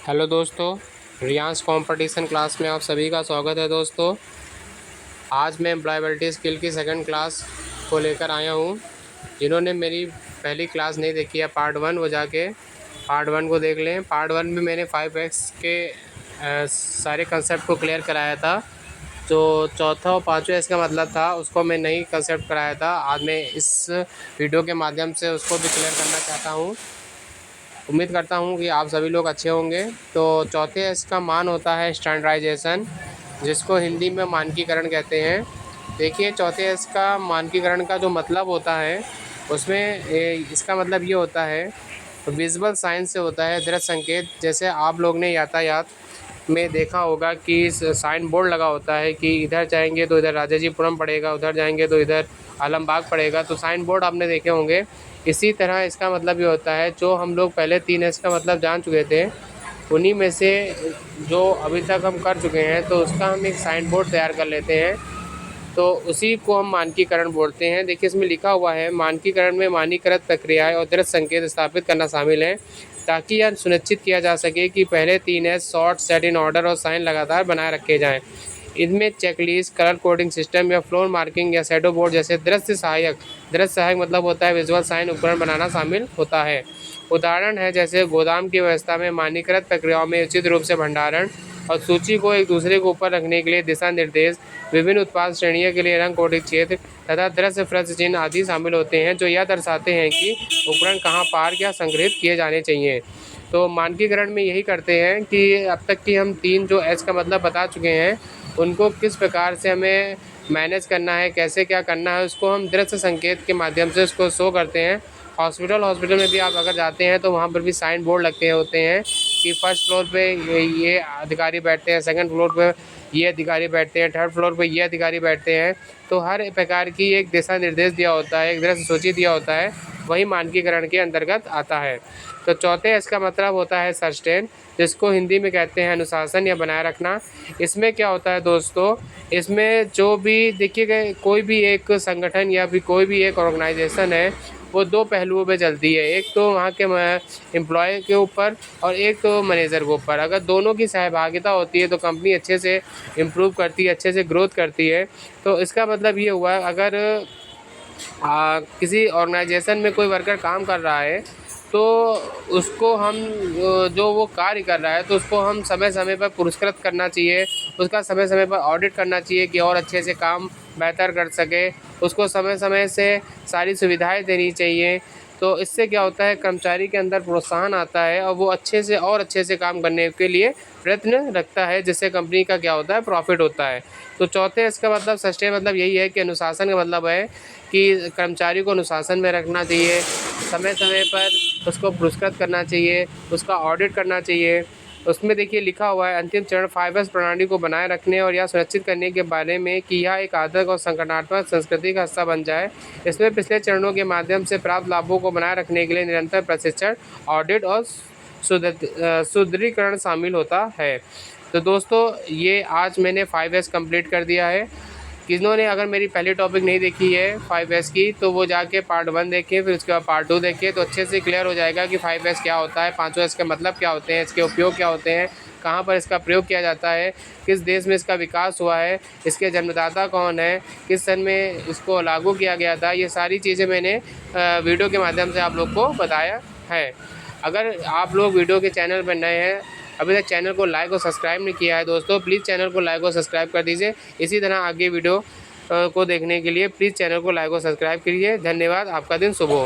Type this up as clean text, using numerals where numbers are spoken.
Hello दोस्तों, रियांस competition class में आप सभी का स्वागत है। दोस्तों, आज मैं एम्प्लॉयबिलिटी स्किल की सेकंड क्लास को लेकर आया हूँ। जिन्होंने मेरी पहली क्लास नहीं देखी है पार्ट 1, वो जाके पार्ट 1 को देख लें। पार्ट 1 में मैंने 5x के सारे कंसेप्ट को क्लियर कराया था। जो चौथा और पाँचवें इसका मतलब था उसको मैं नहीं कंसेप्ट कराया था। आज मैं इस वीडियो के माध्यम से उसको भी क्लियर करना चाहता हूँ। उम्मीद करता हूँ कि आप सभी लोग अच्छे होंगे। तो चौथे इसका मान होता है स्टैंडर्डाइजेशन, जिसको हिंदी में मानकीकरण कहते हैं। देखिए, चौथे इसका मानकीकरण का जो मतलब होता है उसमें इसका मतलब ये होता है, विजुअल साइंस से होता है दृश्य संकेत। जैसे आप लोग ने यातायात में देखा होगा कि साइन बोर्ड लगा होता है कि इधर जाएंगे तो इधर राजाजीपुरम पड़ेगा, उधर जाएंगे तो इधर आलमबाग पड़ेगा। तो साइन बोर्ड आपने देखे होंगे। इसी तरह इसका मतलब ये होता है, जो हम लोग पहले 3S का मतलब जान चुके थे, उन्हीं में से जो अभी तक हम कर चुके हैं, तो उसका हम एक साइन बोर्ड तैयार कर लेते हैं। तो उसी को हम मानकीकरण बोलते हैं। देखिए, इसमें लिखा हुआ है, मानकीकरण में मानकीकृत प्रक्रियाएं और दृश्य संकेत स्थापित करना शामिल है, ताकि यह सुनिश्चित किया जा सके कि पहले 3S short, set in order और साइन लगातार बनाए रखे जाएं। इनमें चेकलिस्ट, कलर कोडिंग सिस्टम या फ्लोर मार्किंग या शैडो बोर्ड जैसे दृश्य सहायक मतलब होता है विजुअल साइन उपकरण बनाना शामिल होता है। उदाहरण है जैसे गोदाम की व्यवस्था में मानकीकृत प्रक्रियाओं में उचित रूप से भंडारण और सूची को एक दूसरे के ऊपर रखने के लिए दिशा निर्देश, विभिन्न उत्पाद श्रेणियों के लिए रंग कोडित क्षेत्र तथा दृश्य फ्रज चिन्ह आदि शामिल होते हैं, जो यह दर्शाते हैं कि उपकरण कहाँ पार्क या संग्रहित किए जाने चाहिए। तो मानकीकरण में यही करते हैं कि अब तक की हम 3 जो एच का मतलब बता चुके हैं, उनको किस प्रकार से हमें मैनेज करना है, कैसे क्या करना है, उसको हम दृश्य संकेत के माध्यम से उसको शो करते हैं। हॉस्पिटल में भी आप अगर जाते हैं तो वहाँ पर भी साइन बोर्ड लगते होते हैं कि फर्स्ट फ्लोर पे ये अधिकारी बैठते हैं, सेकंड फ्लोर पे ये अधिकारी बैठते हैं, थर्ड फ्लोर पे ये अधिकारी बैठते हैं। तो हर प्रकार की एक दिशा निर्देश दिया होता है, एक दृश्य सूची दिया होता है, वही मानकीकरण के अंतर्गत आता है। तो चौथे इसका मतलब होता है सस्टेन, जिसको हिंदी में कहते हैं अनुशासन या बनाए रखना। इसमें क्या होता है दोस्तों, इसमें जो भी देखिए, कोई भी एक संगठन या फिर कोई भी एक ऑर्गेनाइजेशन है, वो 2 पहलुओं पे चलती है। एक तो वहाँ के एम्प्लॉय के ऊपर और एक तो मैनेजर के ऊपर। अगर दोनों की सहभागिता होती है तो कंपनी अच्छे से इम्प्रूव करती है, अच्छे से ग्रोथ करती है। तो इसका मतलब ये हुआ, अगर किसी ऑर्गेनाइजेशन में कोई वर्कर काम कर रहा है तो उसको हम जो वो कार्य कर रहा है तो उसको हम समय समय पर पुरस्कृत करना चाहिए, उसका समय समय पर ऑडिट करना चाहिए कि और अच्छे से काम बेहतर कर सके, उसको समय समय से सारी सुविधाएं देनी चाहिए। तो इससे क्या होता है, कर्मचारी के अंदर प्रोत्साहन आता है और वो अच्छे से और अच्छे से काम करने के लिए प्रयत्न रखता है, जिससे कंपनी का क्या होता है, प्रॉफिट होता है। तो चौथे इसका मतलब सस्टेन मतलब यही है कि अनुशासन का मतलब है कि कर्मचारी को अनुशासन में रखना चाहिए, समय समय पर उसको पुरस्कृत करना चाहिए, उसका ऑडिट करना चाहिए। उसमें देखिए लिखा हुआ है, अंतिम चरण 5S प्रणाली को बनाए रखने और यह सुनिश्चित करने के बारे में कि यह एक आदर्श और संगठनात्मक संस्कृति का हिस्सा बन जाए। इसमें पिछले चरणों के माध्यम से प्राप्त लाभों को बनाए रखने के लिए निरंतर प्रशिक्षण, ऑडिट और सुदृढ़ीकरण शामिल होता है। तो दोस्तों, ये आज मैंने 5S कंप्लीट कर दिया है। जिन्होंने अगर मेरी पहली टॉपिक नहीं देखी है 5S की, तो वो जाके पार्ट 1 देखें, फिर उसके बाद पार्ट 2 देखें, तो अच्छे से क्लियर हो जाएगा कि 5S क्या होता है, 5S के मतलब क्या होते हैं, इसके उपयोग क्या होते हैं, कहाँ पर इसका प्रयोग किया जाता है, किस देश में इसका विकास हुआ है, इसके जन्मदाता कौन है, किस सन में इसको लागू किया गया था। ये सारी चीज़ें मैंने वीडियो के माध्यम से आप लोग को बताया है। अगर आप लोग वीडियो के चैनल पर नए हैं, अभी तक चैनल को लाइक और सब्सक्राइब नहीं किया है दोस्तों, प्लीज़ चैनल को लाइक और सब्सक्राइब कर दीजिए। इसी तरह आगे वीडियो को देखने के लिए प्लीज़ चैनल को लाइक और सब्सक्राइब करिए। धन्यवाद, आपका दिन शुभ हो।